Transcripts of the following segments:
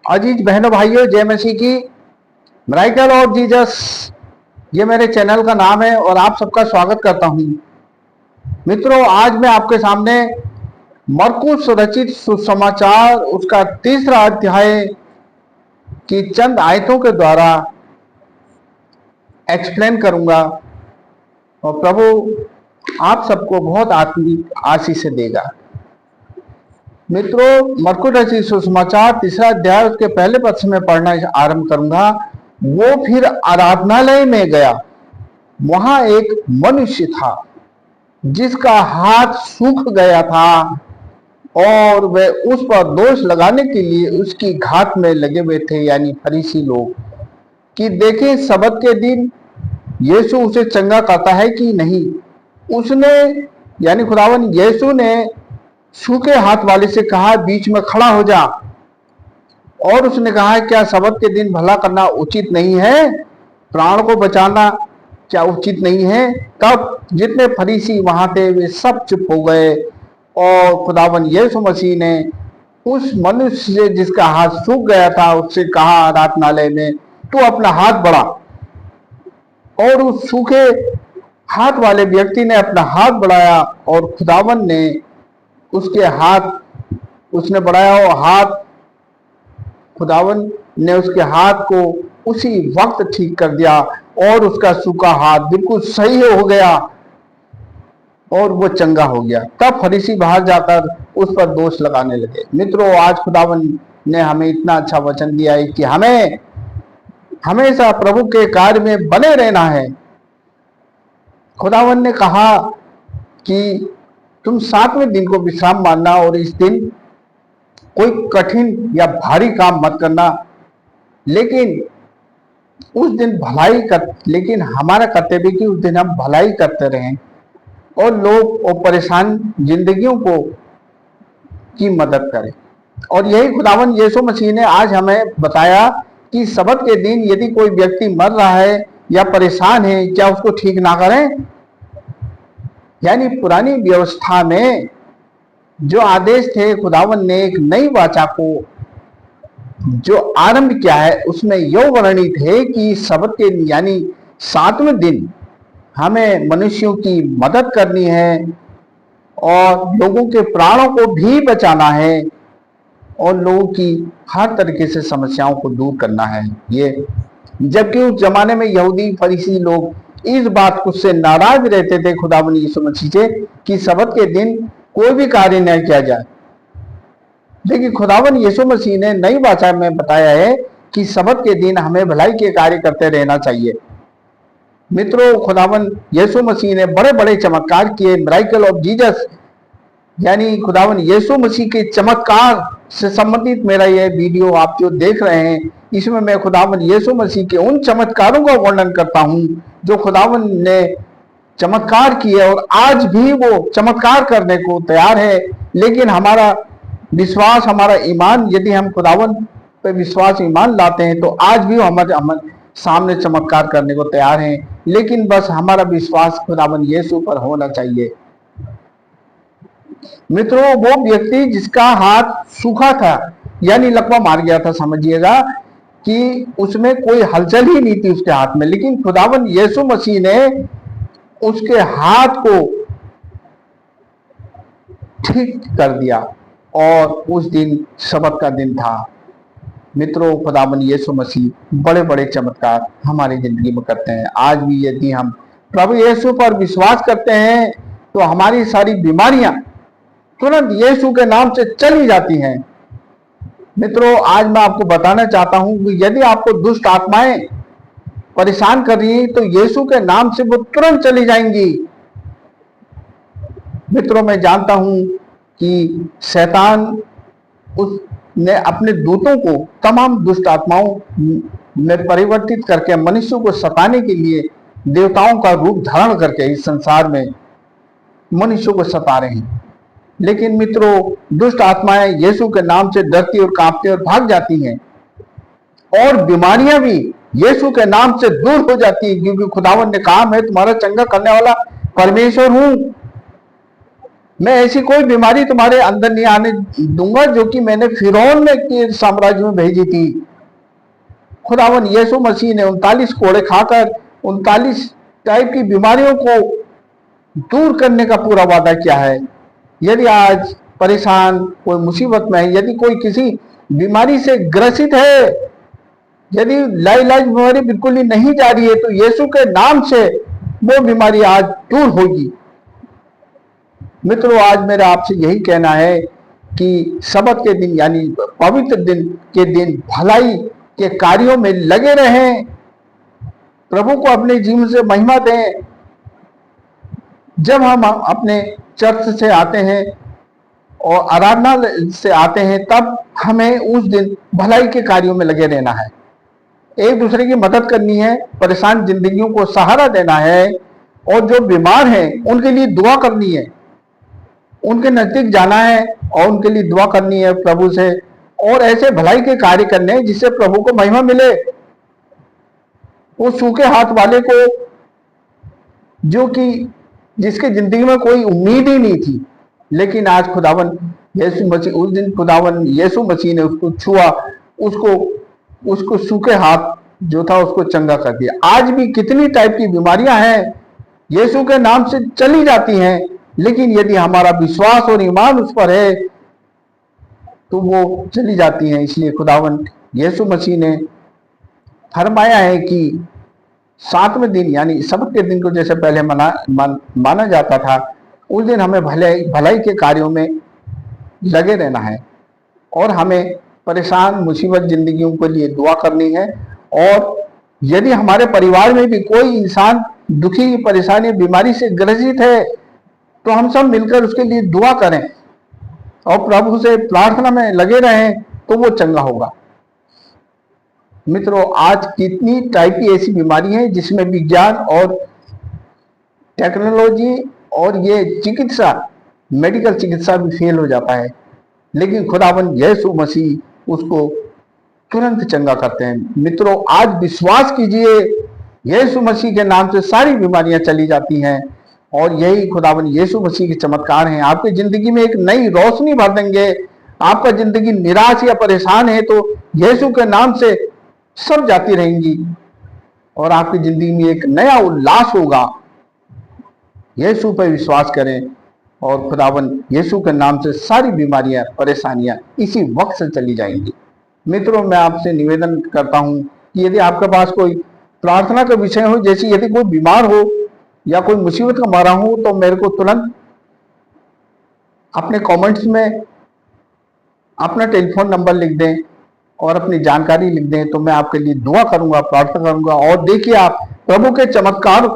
अजीज बहनों भाइयों, जय मसीह की। मिराकल ऑफ जीसस ये मेरे चैनल का नाम है और आप सबका स्वागत करता हूं। मित्रों, आज मैं आपके सामने मरकुस रचित सुसमाचार उसका 3रा अध्याय की चंद आयतों के द्वारा एक्सप्लेन करूंगा और प्रभु आप सबको बहुत आत्मिक आशीष देगा। मित्रों, मरकुस रचित सुसमाचार 3रा अध्याय उसके पहले पद से मैं पढ़ना आरंभ करूंगा। वो फिर आराधनालय में गया। वहां एक मनुष्य था जिसका हाथ सूख गया था और वे उस पर दोष लगाने के लिए उसकी घात में लगे हुए थे, यानी फरीसी लोग, कि देखें सबत के दिन यीशु उसे चंगा करता है कि नहीं। उसने यानी खुदावन यीशु ने सूखे हाथ वाले से कहा, बीच में खड़ा हो जा। और उसने कहा, क्या सबत के दिन भला करना उचित नहीं है? प्राण को बचाना क्या उचित नहीं है? तब जितने फरीसी वहां थे वे सब चुप हो गए और खुदावन यीशु मसीह ने उस मनुष्य से जिसका हाथ सूख गया था उससे कहा आराधनालय में, तू अपना हाथ बढ़ा। और उस सूखे हाथ वाले व्यक्ति ने अपना हाथ बढ़ाया और खुदावन ने उसके हाथ उसने बढ़ाया और हाथ खुदावन ने उसके हाथ को उसी वक्त ठीक कर दिया और उसका सूखा हाथ बिल्कुल सही हो गया और वो चंगा हो गया। तब फरीसी बाहर जाकर उस पर दोष लगाने लगे। मित्रों, आज खुदावन ने हमें इतना अच्छा वचन दिया है कि हमें हमेशा प्रभु के कार्य में बने रहना है। खुदावन ने कहा कि तुम 7वें दिन को विश्राम मानना और इस दिन कोई कठिन या भारी काम मत करना, लेकिन उस दिन लेकिन हमारा कर्तव्य कि उस दिन हम भलाई करते रहें और लोग और परेशान जिंदगियों को की मदद करें। और यही खुदावन यीशु मसीह ने आज हमें बताया कि सबत के दिन यदि कोई व्यक्ति मर रहा है या परेशान है, क्या उसको ठीक ना करें? यानी पुरानी व्यवस्था में जो आदेश थे, खुदावन ने एक नई वाचा को जो आरंभ किया है उसमें यह वर्णित है कि सबत के यानी 7वें दिन हमें मनुष्यों की मदद करनी है और लोगों के प्राणों को भी बचाना है और लोगों की हर तरीके से समस्याओं को दूर करना है। ये जबकि उस जमाने में यहूदी फरीसी लोग इस बात से नाराज रहते थे खुदावन यीशु मसीह से कि सबत के दिन कोई भी कार्य न किया जाए। लेकिन खुदावन यीशु मसीह ने नई भाषा में बताया है कि सबत के दिन हमें भलाई के कार्य करते रहना चाहिए। मित्रों, खुदावन यीशु मसीह ने बड़े बड़े चमत्कार किए। मिराकल ऑफ जीसस यानी खुदावन यीशु मसीह के चमत्कार से संबंधित मेरा यह वीडियो आप जो देख रहे हैं, इसमें मैं खुदावन यीशु मसीह के उन चमत्कारों का वर्णन करता हूं जो खुदावन ने चमत्कार किए और आज भी वो चमत्कार करने को तैयार है। लेकिन हमारा विश्वास, हमारा ईमान, यदि हम खुदावन पे विश्वास ईमान लाते हैं तो आज भी वो हमारे सामने चमत्कार करने को तैयार हैं। लेकिन बस हमारा विश्वास खुदावन यीशु पर होना चाहिए। मित्रों, वो व्यक्ति जिसका हाथ सूखा था यानी लकवा मार गया था, समझिएगा कि उसमें कोई हलचल ही नहीं थी उसके हाथ में, लेकिन खुदावन यीशु मसीह ने उसके हाथ को ठीक कर दिया और उस दिन सबत का दिन था। मित्रों, खुदावन यीशु मसीह बड़े बड़े चमत्कार हमारी जिंदगी में करते हैं। आज भी यदि हम प्रभु यीशु पर विश्वास करते हैं तो हमारी सारी बीमारियां तुरंत यीशु के नाम से चली जाती हैं। मित्रों, आज मैं आपको बताना चाहता हूं कि यदि आपको दुष्ट आत्माएं परेशान कर रही हैं तो यीशु के नाम से वो तुरंत चली जाएंगी। मित्रों, मैं जानता हूं कि शैतान उसने अपने दूतों को तमाम दुष्ट आत्माओं में परिवर्तित करके मनुष्यों को सताने के लिए देवताओं का रूप धारण करके इस संसार में मनुष्यों को सता रहे हैं। लेकिन मित्रों, दुष्ट आत्माएं यीशु के नाम से डरती और कांपती और भाग जाती हैं और बीमारियां भी यीशु के नाम से दूर हो जाती है, क्योंकि खुदावन ने कहा, मैं तुम्हारा चंगा करने वाला परमेश्वर हूं। मैं ऐसी कोई बीमारी तुम्हारे अंदर नहीं आने दूंगा जो कि मैंने फिरौन में के साम्राज्य में भेजी थी। खुदावन यीशु मसीह ने 39 कोड़े खाकर 39 टाइप की बीमारियों को दूर करने का पूरा वादा किया है। यदि आज परेशान कोई मुसीबत में है, यदि कोई किसी बीमारी से ग्रसित है, यदि लाइलाज बीमारी बिल्कुल ही नहीं जा रही है, तो यीशु के नाम से वो बीमारी आज दूर होगी। मित्रों, आज मेरा आपसे यही कहना है कि सबत के दिन यानी पवित्र दिन के दिन भलाई के कार्यों में लगे रहें, प्रभु को अपने जीवन से महिमा दें। जब हम अपने चर्च से आते हैं और आराधना से आते हैं, तब हमें उस दिन भलाई के कार्यों में लगे रहना है, एक दूसरे की मदद करनी है, परेशान जिंदगियों को सहारा देना है, और जो बीमार हैं उनके लिए दुआ करनी है, उनके नजदीक जाना है और उनके लिए दुआ करनी है प्रभु से, और ऐसे भलाई के कार्य करने हैं जिससे प्रभु को महिमा मिले। वो सूखे हाथ वाले को, जो कि जिसके जिंदगी में कोई उम्मीद ही नहीं थी, लेकिन आज खुदावन यीशु मसीह, उस दिन खुदावन यीशु मसीह ने उसको छुआ, उसको सूखे हाथ जो था उसको चंगा कर दिया। आज भी कितनी टाइप की बीमारियां हैं यीशु के नाम से चली जाती हैं, लेकिन यदि हमारा विश्वास और ईमान उस पर है तो वो चली जाती हैं। इसलिए खुदावन यीशु मसीह ने फरमाया है कि 7वें दिन यानी सबत के दिन को जैसे पहले माना जाता था, उस दिन हमें भलाई के कार्यों में लगे रहना है, और हमें परेशान मुसीबत जिंदगियों के लिए दुआ करनी है। और यदि हमारे परिवार में भी कोई इंसान दुखी, परेशानी, बीमारी से ग्रसित है, तो हम सब मिलकर उसके लिए दुआ करें और प्रभु से प्रार्थना में लगे रहें, तो वो चंगा होगा। मित्रों, आज कितनी टाइप की ऐसी बीमारी है जिसमें विज्ञान और टेक्नोलॉजी और ये चिकित्सा, मेडिकल चिकित्सा भी फेल हो जाता है, लेकिन खुदावन यीशु मसीह उसको तुरंत चंगा करते हैं। मित्रों, आज विश्वास कीजिए, यीशु मसीह के नाम से सारी बीमारियां चली जाती हैं, और यही खुदावन यीशु मसीह के चमत्कार हैं। आपकी जिंदगी में एक नई रोशनी भर देंगे। आपका जिंदगी निराश या परेशान है तो यीशु के नाम से सब जाती रहेंगी, और आपकी जिंदगी में एक नया उल्लास होगा। यीशु पर विश्वास करें, और खुदावन यीशु के नाम से सारी बीमारियां, परेशानियां इसी वक्त से चली जाएंगी। मित्रों, मैं आपसे निवेदन करता हूं कि यदि आपके पास कोई प्रार्थना का विषय हो, जैसे यदि कोई बीमार हो या कोई मुसीबत का मारा हो, तो मेरे को तुरंत अपने कमेंट्स में अपना टेलीफोन नंबर लिख दें और अपनी जानकारी लिख दें, तो मैं आपके लिए दुआ करूंगा, प्रार्थना करूंगा। और देखिए, आप प्रभु के चमत्कार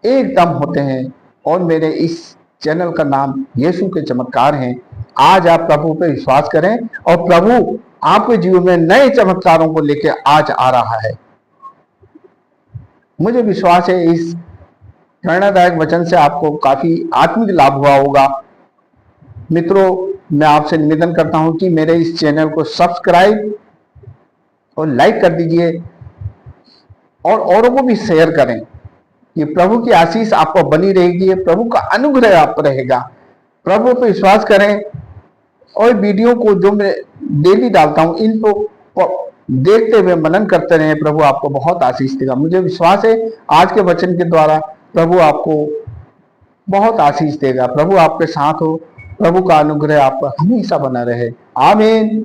एकदम होते हैं, और मेरे इस चैनल का नाम यीशु के चमत्कार हैं। आज आप प्रभु पे विश्वास करें, और प्रभु आपके जीवन में नए चमत्कारों को लेकर आज आ रहा है। मुझे विश्वास है इस प्रेरणादायक वचन से आपको काफी आत्मिक लाभ हुआ होगा। मित्रों, मैं आपसे निवेदन करता हूं कि मेरे इस चैनल को सब्सक्राइब और लाइक कर दीजिए, और औरों को भी शेयर करें। कि प्रभु की आशीष आपको बनी रहेगी, प्रभु का अनुग्रह आप पर रहेगा। प्रभु पर विश्वास करें, और वीडियो को जो मैं डेली डालता हूं, इनको देखते हुए मनन करते रहे। प्रभु आपको बहुत आशीष देगा। मुझे विश्वास है आज के वचन के द्वारा प्रभु आपको बहुत आशीष देगा। प्रभु आपके साथ हो, प्रभु का अनुग्रह आप पर हमेशा बना रहे। आमीन।